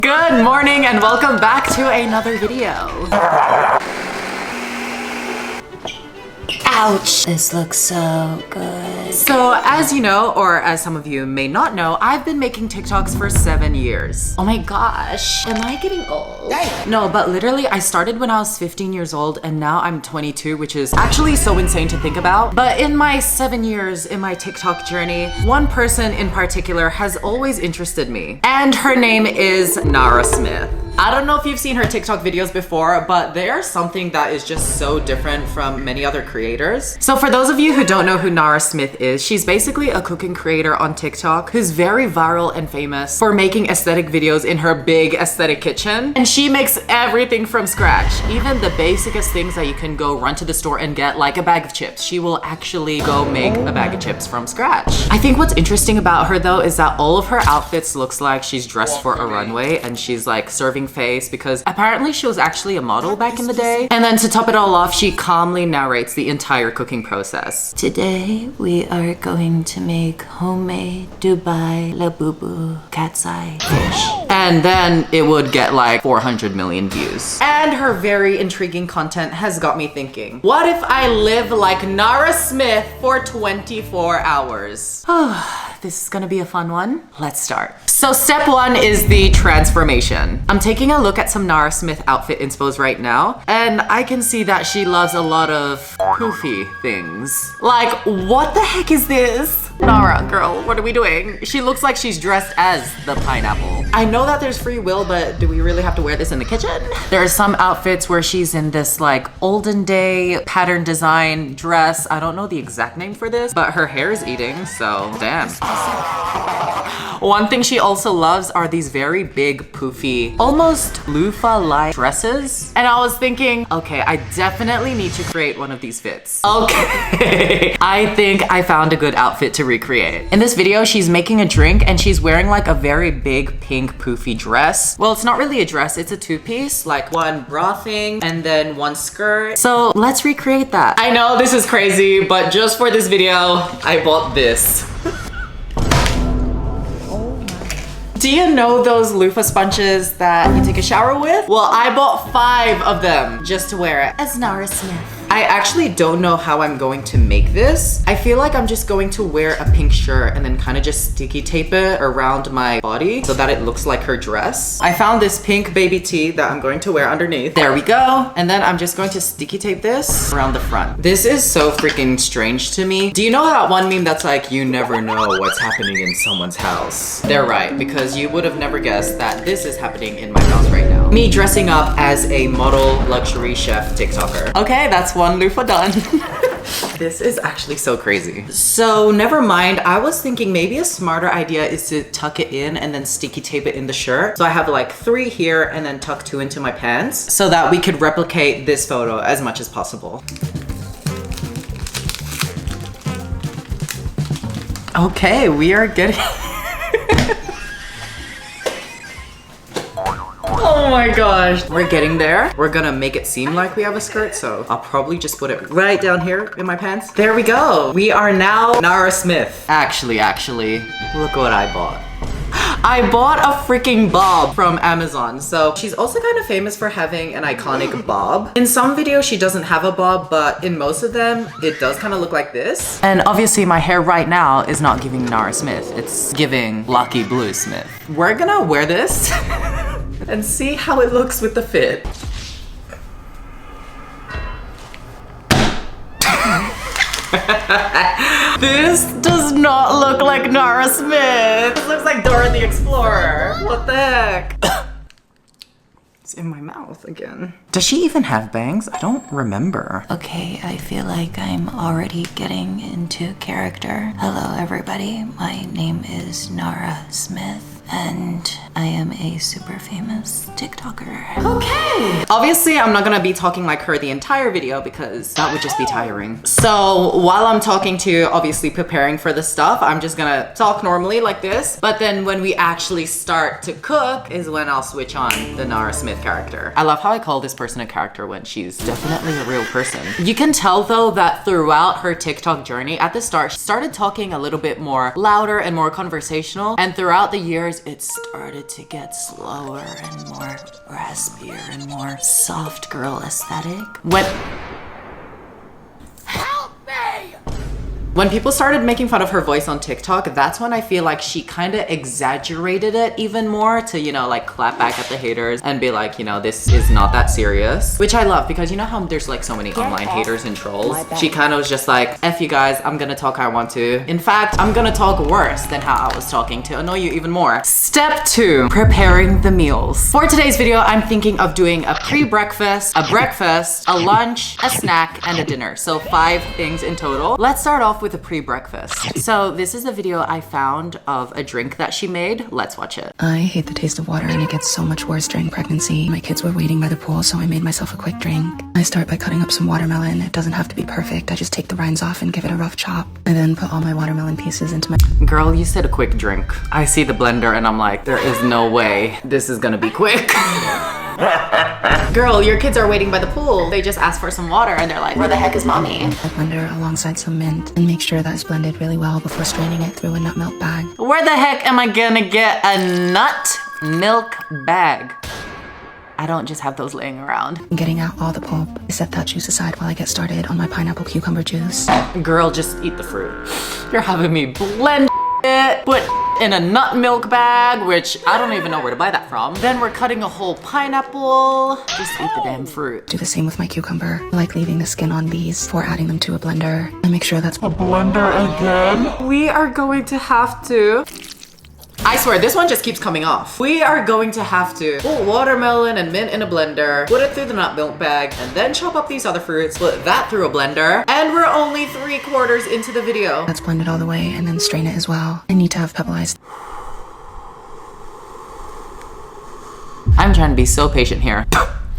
Good morning and welcome back to another video. Ouch, this looks so good. So as you know, or as some of you may not know, I've been making TikToks for 7 years. Oh my gosh, am I getting old? Dang. No, but literally I started when I was 15 years old and now I'm 22, which is actually so insane to think about. But in my 7 years in my TikTok journey, one person in particular has always interested me. And her name is Nara Smith. I don't know if you've seen her TikTok videos before, but they are something that is just so different from many other creators. So for those of you who don't know who Nara Smith is, she's basically a cooking creator on TikTok who's very viral and famous for making aesthetic videos in her big aesthetic kitchen. And she makes everything from scratch. Even the basicest things that you can go run to the store and get, like a bag of chips. She will actually go make a bag of chips from scratch. I think what's interesting about her though is that all of her outfits looks like she's dressed for a runway and she's like serving face because apparently she was actually a model back in the day. And then to top it all off, she calmly narrates the entire cooking process. Today we are going to make homemade Dubai Labubu cat's eye fish. And then it would get like 400 million views. And her very intriguing content has got me thinking, what if I live like Nara Smith for 24 hours? Oh, this is gonna be a fun one. Let's start. So step one is the transformation. I'm taking a look at some Nara Smith outfit inspos right now, and I can see that she loves a lot of poofy things. Like, what the heck is this? Nara, girl, what are we doing? She looks like she's dressed as the pineapple. I know that there's free will, but do we really have to wear this in the kitchen? There are some outfits where she's in this like olden day pattern design dress. I don't know the exact name for this, but her hair is eating, so damn. One thing she also loves are these very big, poofy, almost loofah-like dresses. And I was thinking, okay, I definitely need to create one of these fits. Okay, I think I found a good outfit to recreate. In this video, she's making a drink and she's wearing like a very big pink poofy dress. Well, it's not really a dress, it's a two-piece, like one bra thing and then one skirt. So let's recreate that. I know this is crazy, but just for this video, I bought this. Do you know those loofah sponges that you take a shower with? Well, I bought 5 of them just to wear it as Nara Smith. I actually don't know how I'm going to make this. I feel like I'm just going to wear a pink shirt and then kind of just sticky tape it around my body so that it looks like her dress. I found this pink baby tee that I'm going to wear underneath. There we go. And then I'm just going to sticky tape this around the front. This is so freaking strange to me. Do you know that one meme that's like, you never know what's happening in someone's house? They're right, because you would have never guessed that this is happening in my house right now. Me dressing up as a model luxury chef TikToker. Okay, that's one loofah done. This is actually so crazy. So never mind, I was thinking maybe a smarter idea is to tuck it in and then sticky tape it in the shirt. So I have like 3 here and then tuck 2 into my pants so that we could replicate this photo as much as possible. Okay, we are getting... Oh my gosh, we're getting there. We're gonna make it seem like we have a skirt, so I'll probably just put it right down here in my pants. There we go. We are now Nara Smith. Actually, look what I bought. I bought a freaking bob from Amazon. So she's also kind of famous for having an iconic bob. In some videos, she doesn't have a bob, but in most of them, it does kind of look like this. And obviously my hair right now is not giving Nara Smith. It's giving Lucky Blue Smith. We're gonna wear this and see how it looks with the fit. This does not look like Nara Smith. This looks like Dora the Explorer. What the heck? It's in my mouth again. Does she even have bangs? I don't remember. Okay, I feel like I'm already getting into character. Hello everybody, my name is Nara Smith. And I am a super famous TikToker. Okay. Obviously, I'm not gonna be talking like her the entire video because that would just be tiring. So while I'm talking to obviously preparing for the stuff, I'm just gonna talk normally like this. But then when we actually start to cook is when I'll switch on the Nara Smith character. I love how I call this person a character when she's definitely a real person. You can tell though that throughout her TikTok journey, at the start, she started talking a little bit more louder and more conversational. And throughout the years, it started started to get slower and more raspier and more soft girl aesthetic. When people started making fun of her voice on TikTok, that's when I feel like she kind of exaggerated it even more to, you know, like clap back at the haters and be like, you know, this is not that serious. Which I love because you know how there's like so many online haters and trolls? She kind of was just like, F you guys, I'm gonna talk how I want to. In fact, I'm gonna talk worse than how I was talking to annoy you even more. Step 2, preparing the meals. For today's video, I'm thinking of doing a pre-breakfast, a breakfast, a lunch, a snack, and a dinner. So 5 things in total. Let's start off with a pre-breakfast. So this is a video I found of a drink that she made. Let's watch it. I hate the taste of water and it gets so much worse during pregnancy. My kids were waiting by the pool, so I made myself a quick drink. I start by cutting up some watermelon. It doesn't have to be perfect. I just take the rinds off and give it a rough chop. I then put all my watermelon pieces into my... Girl, you said a quick drink. I see the blender and I'm like, there is no way this is gonna be quick. Girl, your kids are waiting by the pool. They just asked for some water and they're like, where the heck is mommy? I blender alongside some mint and make sure that it's blended really well before straining it through a nut milk bag. Where the heck am I gonna get a nut milk bag? I don't just have those laying around. Getting out all the pulp, I set that juice aside while I get started on my pineapple cucumber juice. Girl, just eat the fruit. You're having me blend it, put in a nut milk bag, which I don't even know where to buy that from. Then we're cutting a whole pineapple. Just eat the damn fruit. Do the same with my cucumber. I like leaving the skin on these before adding them to a blender. I make sure that's A blender again? We are going to have to... I swear, this one just keeps coming off. We are going to have to put watermelon and mint in a blender, put it through the nut milk bag, and then chop up these other fruits, put that through a blender, and we're only 3/4 into the video. that's blended all the way and then strain it as well. I need to have pebbleized. I'm trying to be so patient here.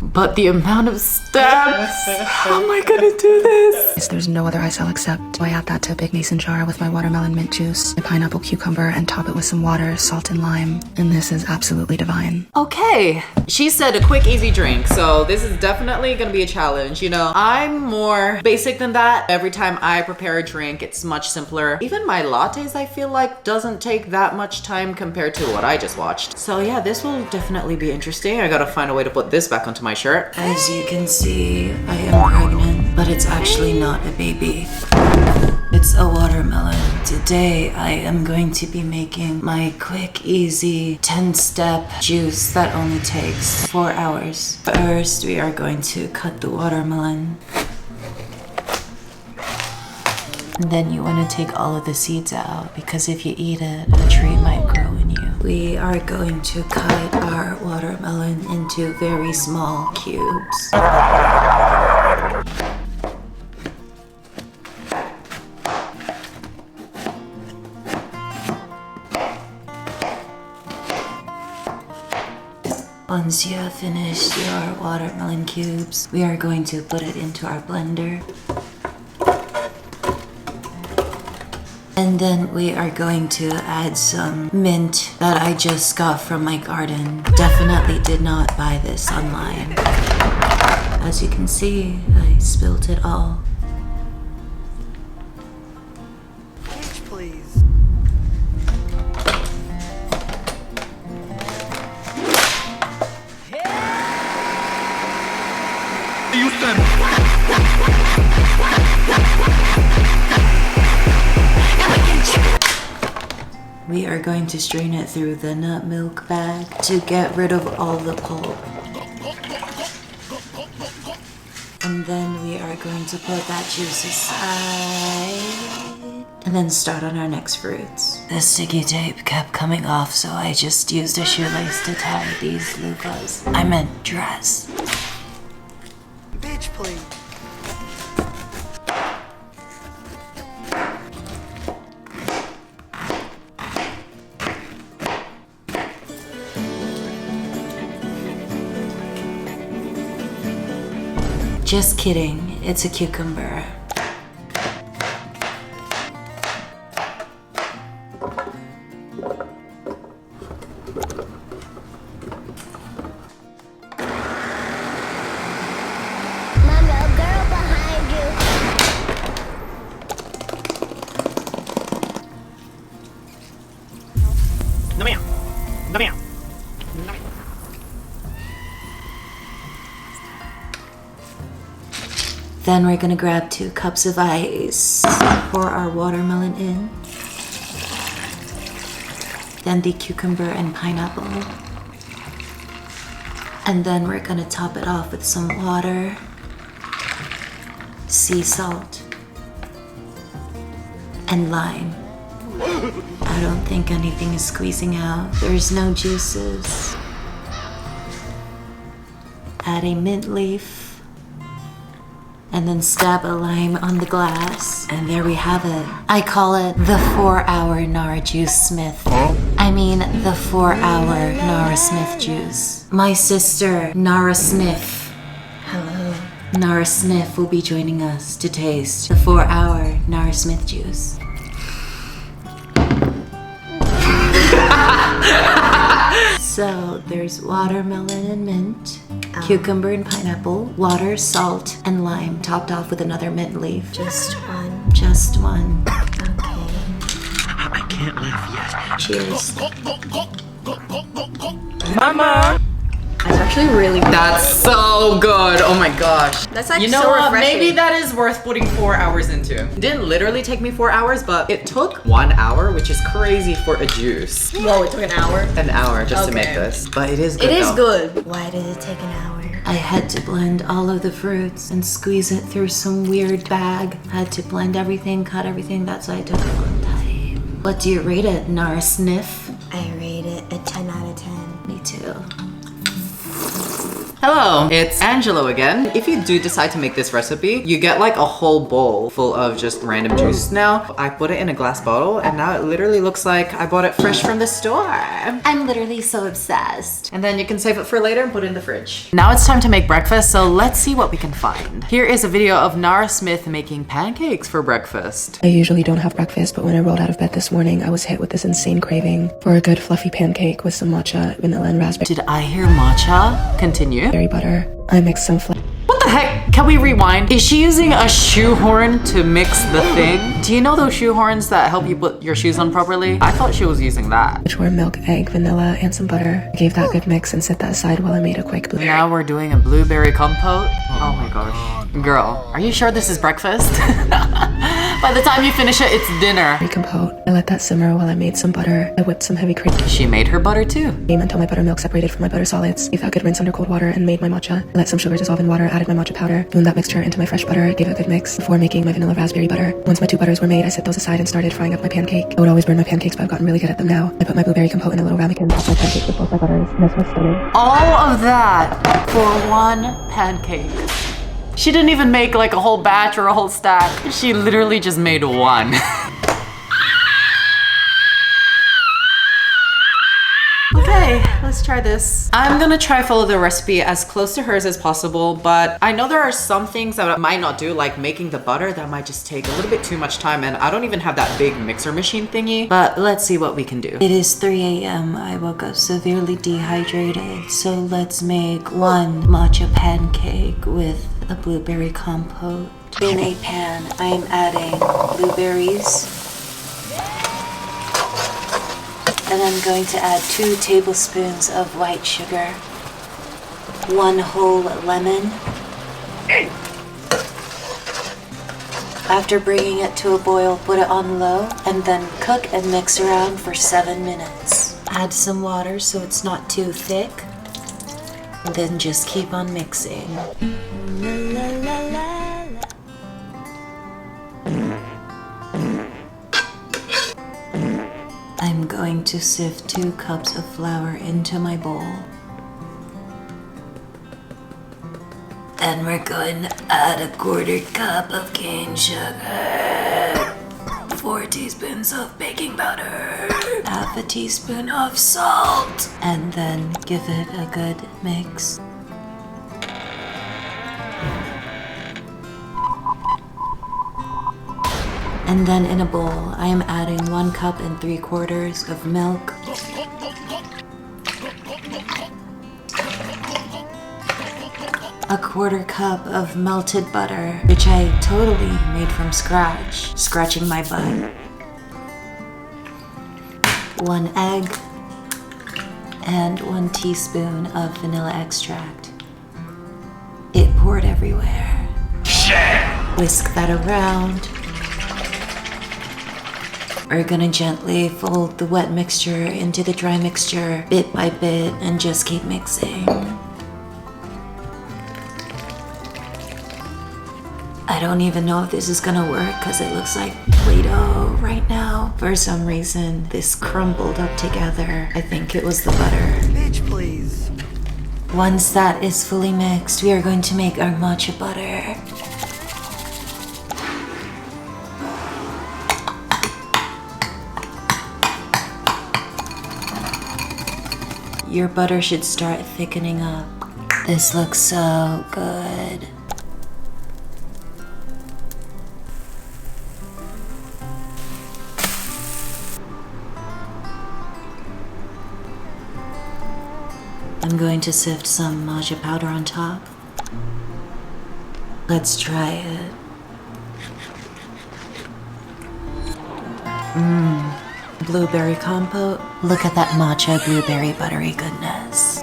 But the amount of steps, how am I gonna do this? There's no other ice I'll accept. I add that to a big mason jar with my watermelon mint juice, my pineapple cucumber, and top it with some water, salt, and lime. And this is absolutely divine. Okay, she said a quick, easy drink, so this is definitely gonna be a challenge. You know, I'm more basic than that. Every time I prepare a drink, it's much simpler. Even my lattes, I feel like, doesn't take that much time compared to what I just watched. So yeah, this will definitely be interesting. I gotta find a way to put this back onto my shirt. As you can see, I am pregnant, but it's actually not a baby. It's a watermelon. Today, I am going to be making my quick, easy, 10-step juice that only takes 4 hours. First, we are going to cut the watermelon. And then you want to take all of the seeds out because if you eat it, a tree might grow in you. We are going to cut our watermelon into very small cubes. Once you have finished your watermelon cubes, we are going to put it into our blender. And then we are going to add some mint that I just got from my garden. Definitely did not buy this online. As you can see, I spilt it all. Please. We are going to strain it through the nut milk bag to get rid of all the pulp. And then we are going to put that juice aside and then start on our next fruits. The sticky tape kept coming off, so I just used a shoelace to tie these loofahs. I meant dress. Bitch, please. Just kidding, it's a cucumber. No, ma'am. No, ma'am. Then we're gonna grab 2 cups of ice, pour our watermelon in, then the cucumber and pineapple, and then we're gonna top it off with some water, sea salt, and lime. I don't think anything is squeezing out. There's no juices. Add a mint leaf, and then stab a lime on the glass, and there we have it. I call it the 4-hour Nara Juice Smith. I mean the 4-hour Nara Smith juice. My sister, Nara Smith. Hello. Nara Smith will be joining us to taste the 4-hour Nara Smith juice. So there's watermelon and mint, cucumber and pineapple, water, salt, and lime, topped off with another mint leaf. Just one. Just one. Okay. I can't laugh yet. Cheers. Mama! That's actually really good. That's so good. Oh my gosh. That's like you know so what? refreshing. Maybe that is worth putting 4 hours into. It didn't literally take me 4 hours, but it took 1 hour, which is crazy for a juice. Whoa, it took an hour? An hour just to make Okay. this. But it is good. It is though. good. Why did it take an hour? I had to blend all of the fruits and squeeze it through some weird bag. Had to blend everything, cut everything. That's why it took a long time. What do you rate it, Nara Smith? I rate it a 10 out of 10. Me too. Hello, it's Angelo again. If you do decide to make this recipe, you get like a whole bowl full of just random juice now. I put it in a glass bottle and now it literally looks like I bought it fresh from the store. I'm literally so obsessed. And then you can save it for later and put it in the fridge. Now it's time to make breakfast, so let's see what we can find. Here is a video of Nara Smith making pancakes for breakfast. I usually don't have breakfast, but when I rolled out of bed this morning, I was hit with this insane craving for a good fluffy pancake with some matcha, vanilla, and raspberry Did I hear matcha? Continue. butter. I mixed some What the heck? Can we rewind? Is she using a shoehorn to mix the thing? Do you know those shoehorns that help you put your shoes on properly? I thought she was using that. which were milk, egg, vanilla, and some butter. I gave that a good mix and set that aside while I made a quick blueberry. Now we're doing a blueberry compote. Oh my gosh. Girl, are you sure this is breakfast? By the time you finish it, it's dinner. Compote. I let that simmer while I made some butter. I whipped some heavy cream She made her butter too. until my buttermilk separated from my butter solids. Gave that a good rinse under cold water and made my matcha. I let some sugar dissolve in water, added my matcha powder, blended that mixture into my fresh butter, gave it a good mix before making my vanilla raspberry butter. Once my 2 butters were made, I set those aside and started frying up my pancake. I would always burn my pancakes, but I've gotten really good at them now. I put my blueberry compote in a little ramekin, topped my pancakes with both my butters, and this was stunning. All of that for 1 pancake. She didn't even make like a whole batch or a whole stack. She literally just made 1. Okay, let's try this. I'm gonna try follow the recipe as close to hers as possible, but I know there are some things that I might not do, like making the butter, that might just take a little bit too much time, and I don't even have that big mixer machine thingy, but let's see what we can do. It is 3 a.m. I woke up severely dehydrated, so let's make 1 matcha pancake with a blueberry compote. In a pan, I am adding blueberries, and I'm going to add 2 tablespoons of white sugar, 1 whole lemon. After bringing it to a boil, put it on low and then cook and mix around for 7 minutes. Add some water so it's not too thick, and then just keep on mixing. I'm going to sift 2 cups of flour into my bowl. And we're going to add a 1/4 cup of cane sugar, 4 teaspoons of baking powder, 1/2 teaspoon of salt, and then give it a good mix. And then in a bowl, I am adding 1 cup and 3/4 of milk, a 1/4 cup of melted butter, which I totally made from scratch, scratching my butt, 1 egg, and 1 teaspoon of vanilla extract. It poured everywhere. Whisk that around. We're gonna gently fold the wet mixture into the dry mixture bit by bit and just keep mixing. I don't even know if this is gonna work because it looks like Play-Doh right now. For some reason, this crumbled up together. I think it was the butter. Bitch, please. Once that is fully mixed, we are going to make our matcha butter. Your butter should start thickening up. This looks so good. I'm going to sift some matcha powder on top. Let's try it. Blueberry compote. Look at that matcha blueberry buttery goodness.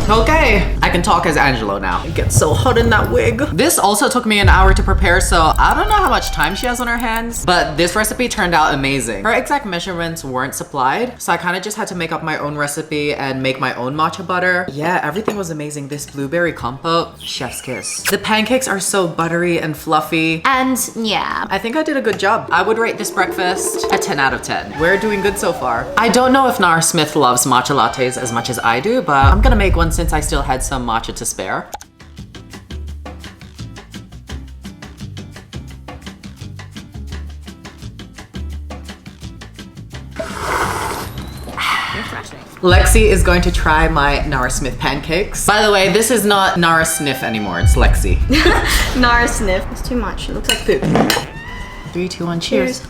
Okay, I can talk as Angelo now. It gets so hot in that wig. This also took me an hour to prepare, so I don't know how much time she has on her hands, but this recipe turned out amazing. Her exact measurements weren't supplied, so I kind of just had to make up my own recipe and make my own matcha butter. Yeah, everything was amazing. This blueberry compote, chef's kiss. The pancakes are so buttery and fluffy. And yeah, I think I did a good job. I would rate this breakfast a 10 out of 10. We're doing good so far. I don't know if Nara Smith loves matcha lattes as much as I do, but I'm gonna make one since I still had some matcha to spare. Lexi is going to try my Nara Smith pancakes. By the way, this is not Nara Sniff anymore, it's Lexi. Nara Sniff. It's too much. It looks like poop. 3, 2, 1, cheers.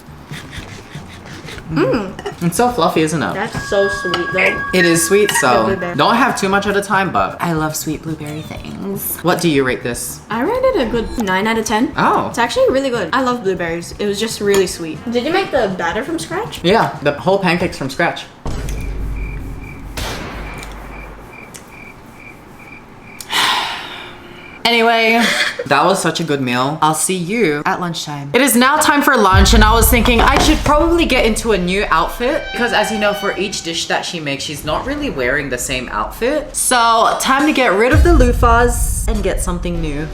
It's so fluffy, isn't it? That's so sweet though. It is sweet, so blueberry. don't have too much at a time, but I love sweet blueberry things. What do you rate this? I rated it a good 9 out of 10. Oh. It's actually really good. I love blueberries. It was just really sweet. Did you make the batter from scratch? Yeah, the whole pancakes from scratch. Anyway, that was such a good meal. I'll see you at lunchtime. It is now time for lunch, and I was thinking I should probably get into a new outfit because, as you know, for each dish that she makes, she's not really wearing the same outfit. So time to get rid of the loofahs and get something new.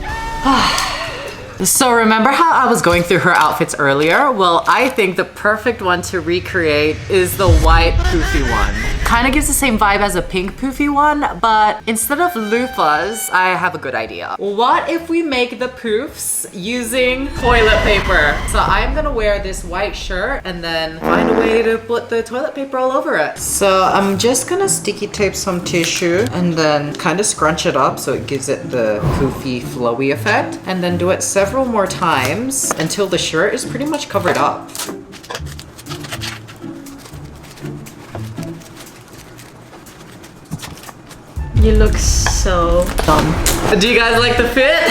So remember how I was going through her outfits earlier? Well, I think the perfect one to recreate is the white poofy one. Kind of gives the same vibe as a pink poofy one, but instead of loofahs, I have a good idea. What if we make the poofs using toilet paper? So I'm gonna wear this white shirt and then find a way to put the toilet paper all over it. So I'm just gonna sticky tape some tissue and then kind of scrunch it up so it gives it the poofy, flowy effect, and then do it several more times until the shirt is pretty much covered up. You look so dumb. Do you guys like the fit?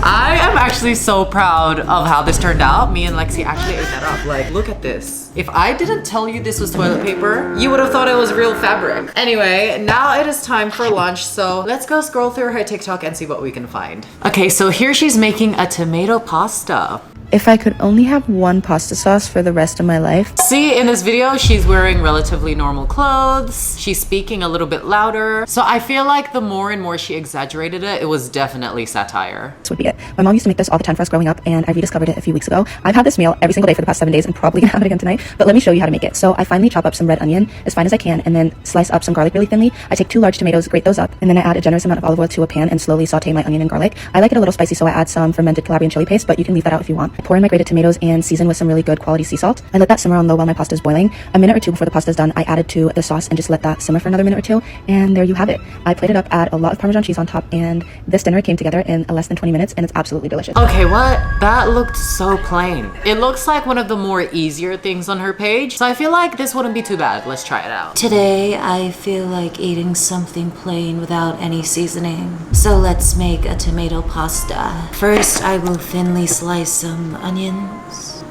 I am actually so proud of how this turned out. Me and Lexi actually ate that up. Like, look at this. If I didn't tell you this was toilet paper, you would have thought it was real fabric. Anyway, now it is time for lunch, so let's go scroll through her TikTok and see what we can find. Okay, so here she's making a tomato pasta. If I could only have one pasta sauce for the rest of my life. See, in this video, she's wearing relatively normal clothes. She's speaking a little bit louder. So I feel like the more and more she exaggerated it, it was definitely satire. This would be it. My mom used to make this all the time for us growing up, and I rediscovered it a few weeks ago. I've had this meal every single day for the past 7 days and probably gonna have it again tonight, but let me show you how to make it. So I finally chop up some red onion as fine as I can and then slice up some garlic really thinly. I take 2 large tomatoes, grate those up, and then I add a generous amount of olive oil to a pan and slowly saute my onion and garlic. I like it a little spicy, so I add some fermented Calabrian chili paste, but you can leave that out if you want. I pour in my grated tomatoes and season with some really good quality sea salt. I let that simmer on low while my pasta is boiling. A minute or two before the pasta is done, I added to the sauce and just let that simmer for another minute or two, and there you have it. I plated up, add a lot of Parmesan cheese on top, and this dinner came together in less than 20 minutes, and it's absolutely delicious. Okay, what? That looked so plain. It looks like one of the more easier things on her page, so I feel like this wouldn't be too bad. Let's try it out. Today, I feel like eating something plain without any seasoning. So let's make a tomato pasta. First, I will thinly slice some onions.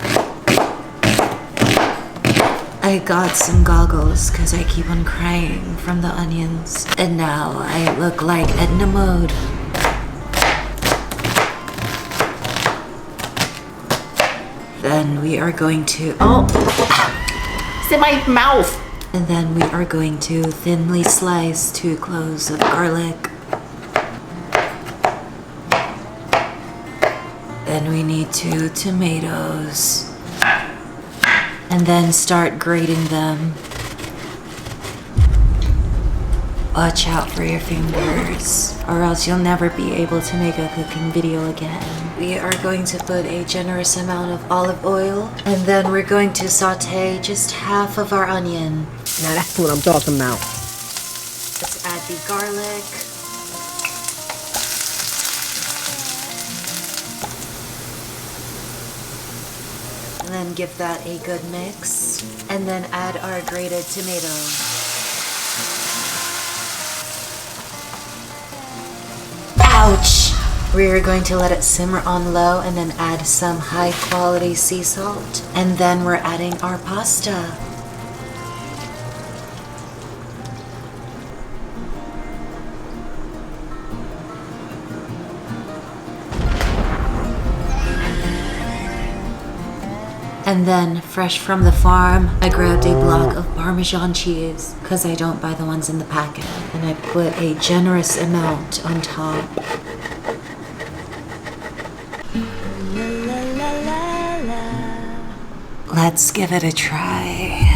I got some goggles because I keep on crying from the onions. And now I look like Edna Mode. Then we are going to... Oh! It's in my mouth! And then we are going to thinly slice 2 cloves of garlic. Then we need 2 tomatoes. And then start grating them. Watch out for your fingers, or else you'll never be able to make a cooking video again. We are going to put a generous amount of olive oil, and then we're going to saute just half of our onion. Now that's what I'm talking about. Let's add the garlic. And then give that a good mix. And then add our grated tomato. Ouch! We're going to let it simmer on low and then add some high quality sea salt. And then we're adding our pasta. And then, fresh from the farm, I grabbed a block of Parmesan cheese because I don't buy the ones in the packet. And I put a generous amount on top. Let's give it a try.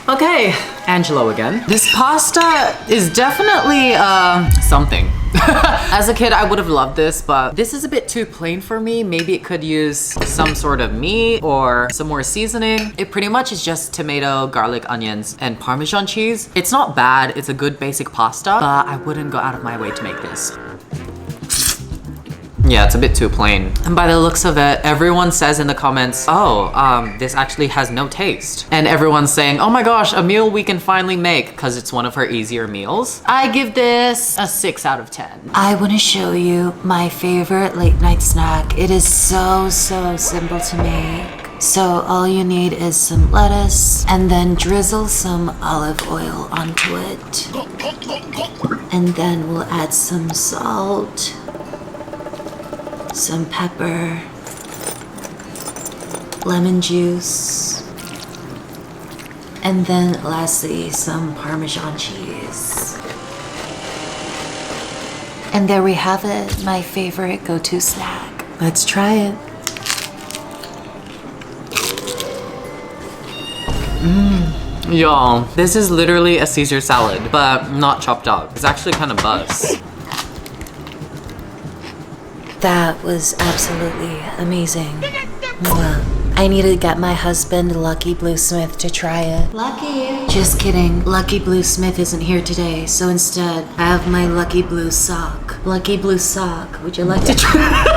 Okay, Angelo again. This pasta is definitely something. As a kid, I would have loved this, but this is a bit too plain for me. Maybe it could use some sort of meat or some more seasoning. It pretty much is just tomato, garlic, onions, and Parmesan cheese. It's not bad. It's a good basic pasta, but I wouldn't go out of my way to make this. Yeah, it's a bit too plain. And by the looks of it, everyone says in the comments, oh, this actually has no taste. And everyone's saying, oh my gosh, a meal we can finally make because it's one of her easier meals. I give this a 6 out of 10. I want to show you my favorite late night snack. It is so simple to make. So all you need is some lettuce and then drizzle some olive oil onto it. And then we'll add some salt, some pepper, lemon juice, and then lastly some Parmesan cheese. And there we have it, my favorite go-to snack. Let's try it. Y'all, this is literally a Caesar salad, but not chopped up. It's actually kind of buzz. That was absolutely amazing. Well, I need to get my husband, Lucky Blue Smith, to try it. Lucky! Just kidding. Lucky Blue Smith isn't here today, so instead, I have my Lucky Blue sock. Lucky Blue sock, would you like to try?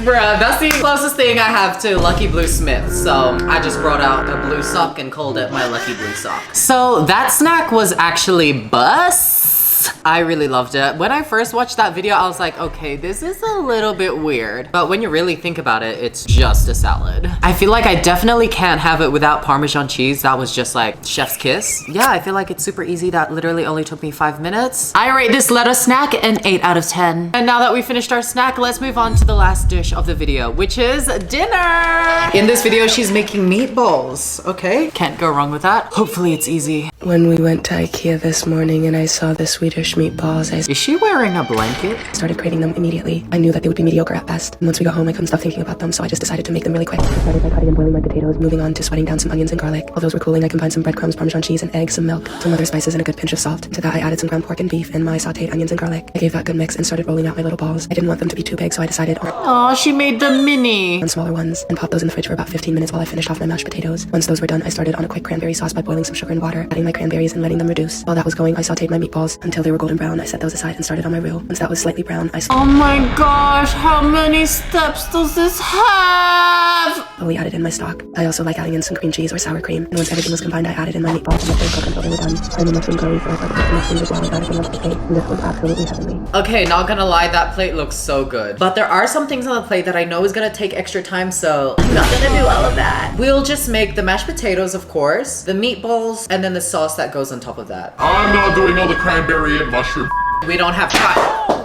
Bruh, that's the closest thing I have to Lucky Blue Smith, so I just brought out a blue sock and called it my Lucky Blue sock. So that snack was actually buzz. I really loved it. When I first watched that video, I was like, okay, this is a little bit weird. But when you really think about it, it's just a salad. I feel like I definitely can't have it without Parmesan cheese. That was just like chef's kiss. Yeah, I feel like it's super easy. That literally only took me 5 minutes. I rate this lettuce snack an 8 out of 10. And now that we finished our snack, let's move on to the last dish of the video, which is dinner. In this video, she's making meatballs. Okay, can't go wrong with that. Hopefully it's easy. When we went to IKEA this morning and I saw the Swedish meatballs, I Is she wearing a blanket? started creating them immediately. I knew that they would be mediocre at best. And once we got home, I couldn't stop thinking about them, so I just decided to make them really quick. I started by cutting and boiling my potatoes, moving on to sweating down some onions and garlic. While those were cooling, I combined some breadcrumbs, Parmesan cheese, and eggs, some milk, some other spices, and a good pinch of salt. To that, I added some ground pork and beef and my sauteed onions and garlic. I gave that a good mix and started rolling out my little balls. I didn't want them to be too big, so I decided Oh, she made the mini. on smaller ones and popped those in the fridge for about 15 minutes while I finished off my mashed potatoes. Once those were done, I started on a quick cranberry sauce by boiling some sugar and water, adding my cranberries and letting them reduce. While that was going, I sauteed my meatballs until they were golden brown. I set those aside and started on my reel. Once that was slightly brown, I Oh my gosh, how many steps does this have? slowly added in my stock. I also like adding in some cream cheese or sour cream. And once everything was combined, I added in my meatballs and let them cook until they were done. And the mushroom curry, so I started with mushrooms as well and added them onto the plate. And this was absolutely heavenly. Okay, not gonna lie, that plate looks so good. But there are some things on the plate that I know is gonna take extra time, so I'm not gonna do all of that. We'll just make the mashed potatoes, of course, the meatballs, and then the sauce that goes on top of that. I'm not doing all the cranberry and mushroom. We don't have time.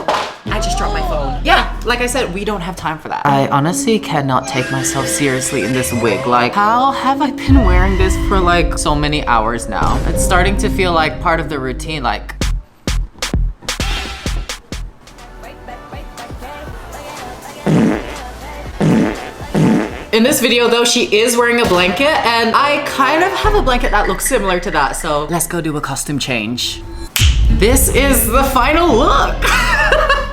I just dropped my phone. Yeah, like I said, we don't have time for that. I honestly cannot take myself seriously in this wig. Like, how have I been wearing this for like so many hours now? It's starting to feel like part of the routine, like. In this video though, she is wearing a blanket and I kind of have a blanket that looks similar to that. So let's go do a costume change. This is the final look.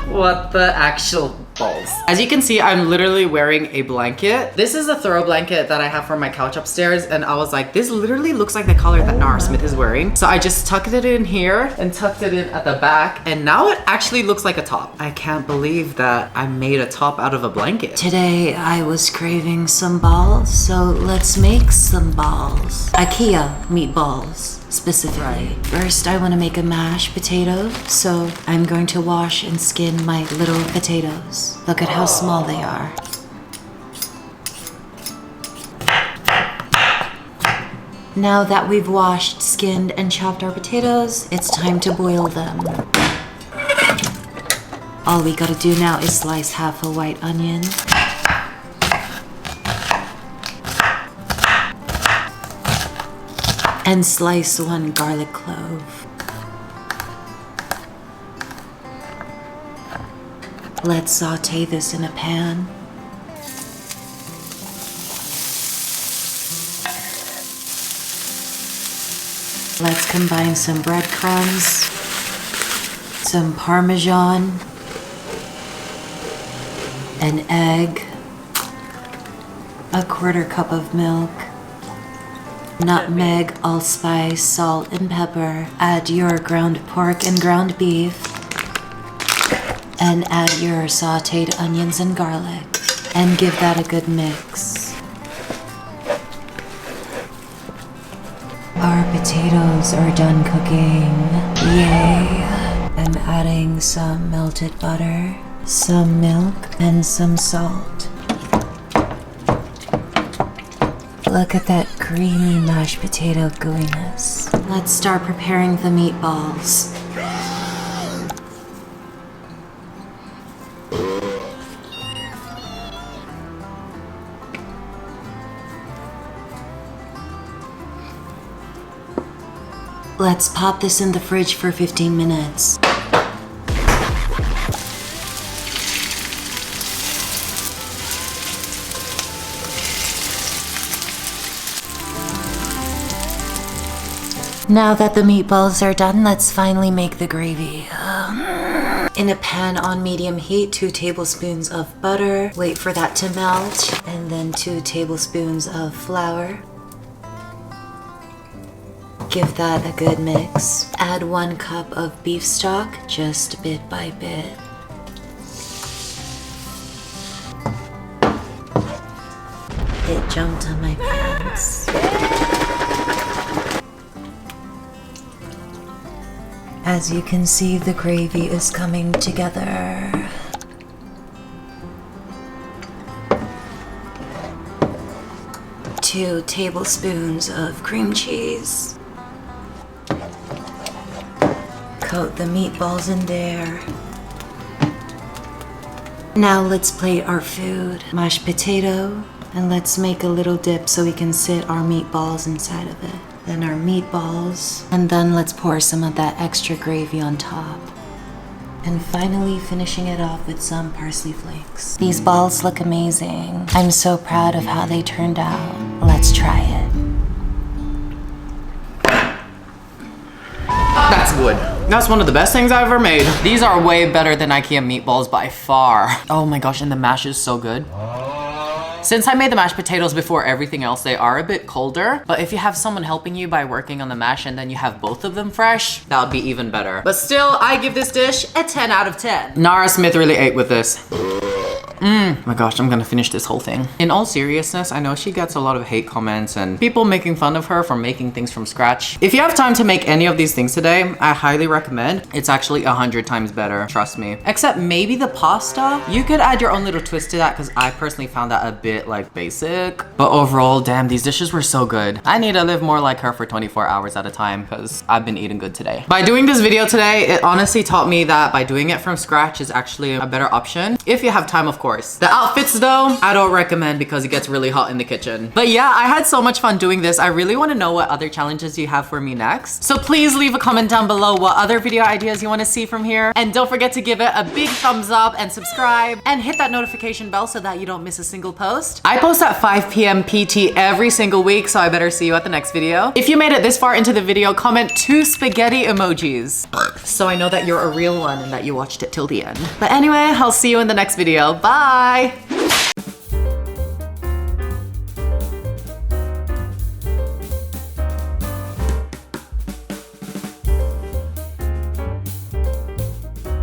What the actual balls. As you can see, I'm literally wearing a blanket. This is a throw blanket that I have for my couch upstairs. And I was like, this literally looks like the color that Nara Smith is wearing. So I just tucked it in here and tucked it in at the back. And now it actually looks like a top. I can't believe that I made a top out of a blanket. Today, I was craving some balls. So let's make some balls. IKEA meatballs. Specifically. First, I want to make a mashed potato, so I'm going to wash and skin my little potatoes. Look at how small they are. Now that we've washed, skinned, and chopped our potatoes, it's time to boil them. All we gotta do now is slice half a white onion. And slice one garlic clove. Let's saute this in a pan. Let's combine some breadcrumbs, some Parmesan, an egg, a 1/4 cup of milk, nutmeg, allspice, salt, and pepper. Add your ground pork and ground beef. And add your sauteed onions and garlic. And give that a good mix. Our potatoes are done cooking. Yay! I'm adding some melted butter, some milk, and some salt. Look at that creamy mashed potato gooiness. Let's start preparing the meatballs. Let's pop this in the fridge for 15 minutes. Now that the meatballs are done, let's finally make the gravy. In a pan on medium heat, 2 tablespoons of butter. Wait for that to melt. And then 2 tablespoons of flour. Give that a good mix. Add 1 cup of beef stock, just bit by bit. It jumped on my pants. As you can see, the gravy is coming together. Two tablespoons of cream cheese. Coat the meatballs in there. Now let's plate our food. Mashed potato, and let's make a little dip so we can sit our meatballs inside of it. Then our meatballs, and then let's pour some of that extra gravy on top. And finally finishing it off with some parsley flakes. These balls look amazing. I'm so proud of how they turned out. Let's try it. That's good. That's one of the best things I've ever made. These are way better than IKEA meatballs by far. Oh my gosh, and the mash is so good. Since I made the mashed potatoes before everything else, they are a bit colder. But if you have someone helping you by working on the mash and then you have both of them fresh, that would be even better. But still, I give this dish a 10 out of 10. Nara Smith really ate with this. My gosh, I'm gonna finish this whole thing. In all seriousness, I know she gets a lot of hate comments and people making fun of her for making things from scratch. If you have time to make any of these things today, I highly recommend. It's actually 100 times better, trust me. Except maybe the pasta. You could add your own little twist to that because I personally found that a bit like basic. But overall, damn, these dishes were so good. I need to live more like her for 24 hours at a time because I've been eating good today. By doing this video today, it honestly taught me that by doing it from scratch is actually a better option. If you have time, of course. The outfits though, I don't recommend because it gets really hot in the kitchen. But yeah, I had so much fun doing this. I really want to know what other challenges you have for me next. So please leave a comment down below what other video ideas you want to see from here. And don't forget to give it a big thumbs up and subscribe and hit that notification bell so that you don't miss a single post. I post at 5 p.m. PT every single week, so I better see you at the next video. If you made it this far into the video, comment 2 spaghetti emojis so I know that you're a real one and that you watched it till the end. But anyway, I'll see you in the next video. Bye!